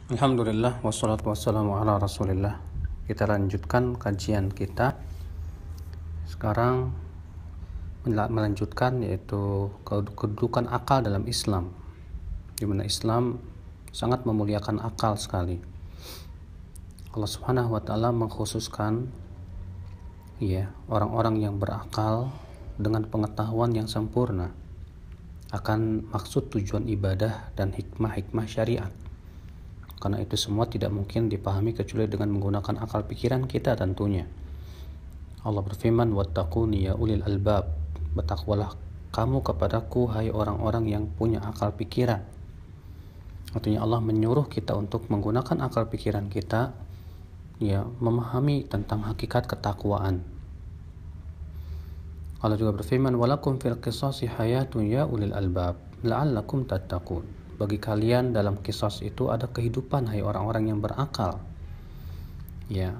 Alhamdulillah wassalatu wassalamu ala rasulillah. Kita lanjutkan kajian kita. Sekarang melanjutkan yaitu kedudukan akal dalam Islam, di mana Islam sangat memuliakan akal sekali. Allah Subhanahu wa taala mengkhususkan orang-orang yang berakal dengan pengetahuan yang sempurna akan maksud tujuan ibadah dan hikmah-hikmah syariat. Karena itu semua tidak mungkin dipahami kecuali dengan menggunakan akal pikiran kita tentunya. Allah berfirman, wattaquni ya ulil albab, bertakwalah kamu kepadaku hai orang-orang yang punya akal pikiran. Artinya Allah menyuruh kita untuk menggunakan akal pikiran kita, memahami tentang hakikat ketakwaan. Allah juga berfirman, walakum fil qisasi hayatun ya ulil albab la'allakum tattaqun. Bagi kalian dalam kisos itu ada kehidupan hai orang-orang yang berakal.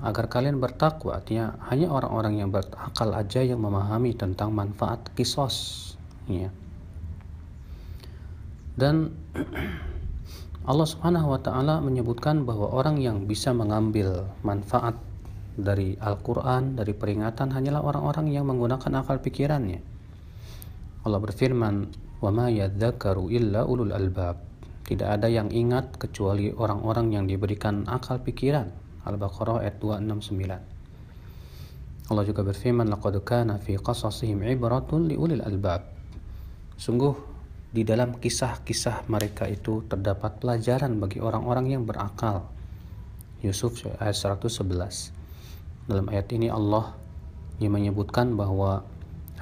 Agar kalian bertakwa, artinya hanya orang-orang yang berakal aja yang memahami tentang manfaat kisos. Dan Allah Subhanahu wa taala menyebutkan bahwa orang yang bisa mengambil manfaat dari Al-Qur'an, dari peringatan hanyalah orang-orang yang menggunakan akal pikirannya. Allah berfirman, wa ma yadzakaru illa ulul albab. Tidak ada yang ingat kecuali orang-orang yang diberikan akal pikiran. Al-Baqarah ayat 269. Allah juga berfirman, laqad kana fi qasasihim ibratun liulil albab. Sungguh di dalam kisah-kisah mereka itu terdapat pelajaran bagi orang-orang yang berakal. Yusuf ayat 111. Dalam ayat ini Allah menyebutkan bahwa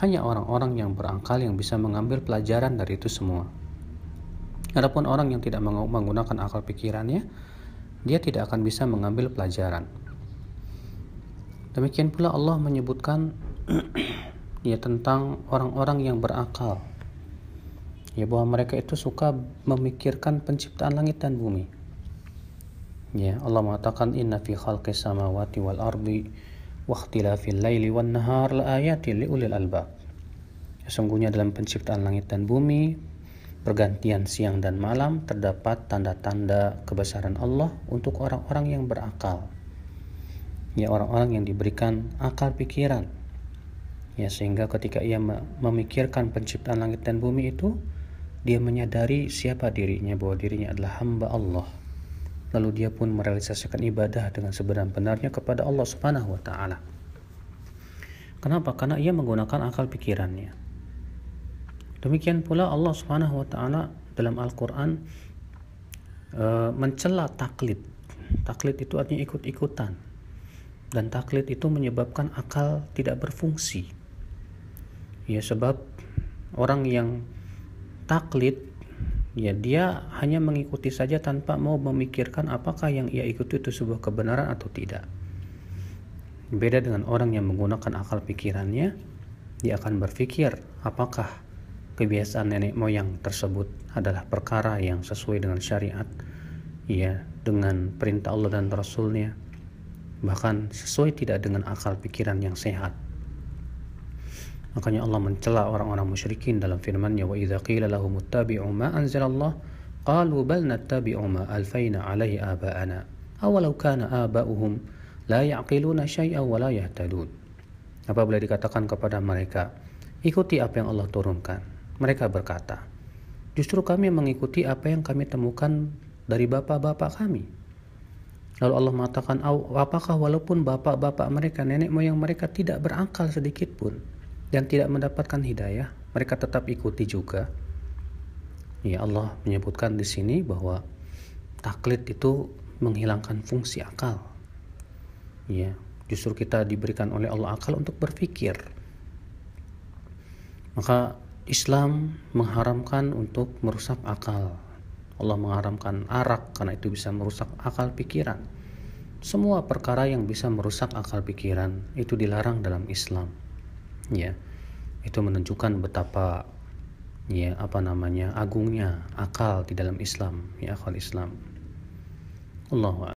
hanya orang-orang yang berakal yang bisa mengambil pelajaran dari itu semua. Adapun orang yang tidak menggunakan akal pikirannya, dia tidak akan bisa mengambil pelajaran. Demikian pula Allah menyebutkan tentang orang-orang yang berakal, bahwa mereka itu suka memikirkan penciptaan langit dan bumi. Allah mengatakan, inna fi khalqis samawati wal ardi wa ikhtilafil laili wan nahar laayatin liulil albab. Sesungguhnya dalam penciptaan langit dan bumi, pergantian siang dan malam, terdapat tanda-tanda kebesaran Allah untuk orang-orang yang berakal. Orang-orang yang diberikan akal pikiran. Sehingga ketika ia memikirkan penciptaan langit dan bumi itu, dia menyadari siapa dirinya, bahwa dirinya adalah hamba Allah. Lalu dia pun merealisasikan ibadah dengan sebenar-benarnya kepada Allah Subhanahu wa taala. Kenapa? Karena ia menggunakan akal pikirannya. Demikian pula Allah Subhanahu wa taala dalam Al-Qur'an mencela taklid. Taklid itu artinya ikut-ikutan. Dan taklid itu menyebabkan akal tidak berfungsi. Sebab orang yang taklid, dia hanya mengikuti saja tanpa mau memikirkan apakah yang ia ikuti itu sebuah kebenaran atau tidak. Beda dengan orang yang menggunakan akal pikirannya, dia akan berpikir apakah kebiasaan nenek moyang tersebut adalah perkara yang sesuai dengan syariat, dengan perintah Allah dan Rasulnya, bahkan sesuai tidak dengan akal pikiran yang sehat. Makanya Allah mencela orang-orang musyrikin dalam firman-Nya, wa idza qila lahum ittabi'u ma anzalallah qalu bal nattabi'u ma alfayna 'alaihi aba'ana awalau kana aba'uhum la ya'qiluna syai'an wa la yahtadun. Apabila dikatakan kepada mereka, ikuti apa yang Allah turunkan, mereka berkata, justru kami mengikuti apa yang kami temukan dari bapak-bapak kami. Lalu Allah mengatakan, apakah walaupun bapak-bapak mereka, nenek moyang mereka tidak berakal sedikit pun dan tidak mendapatkan hidayah, mereka tetap ikuti juga. Allah menyebutkan di sini bahwa taklid itu menghilangkan fungsi akal. Justru kita diberikan oleh Allah akal untuk berpikir. Maka Islam mengharamkan untuk merusak akal. Allah mengharamkan arak karena itu bisa merusak akal pikiran. Semua perkara yang bisa merusak akal pikiran itu dilarang dalam Islam. Itu menunjukkan betapa agungnya akal di dalam Islam, akal Islam. Allahu a'lam.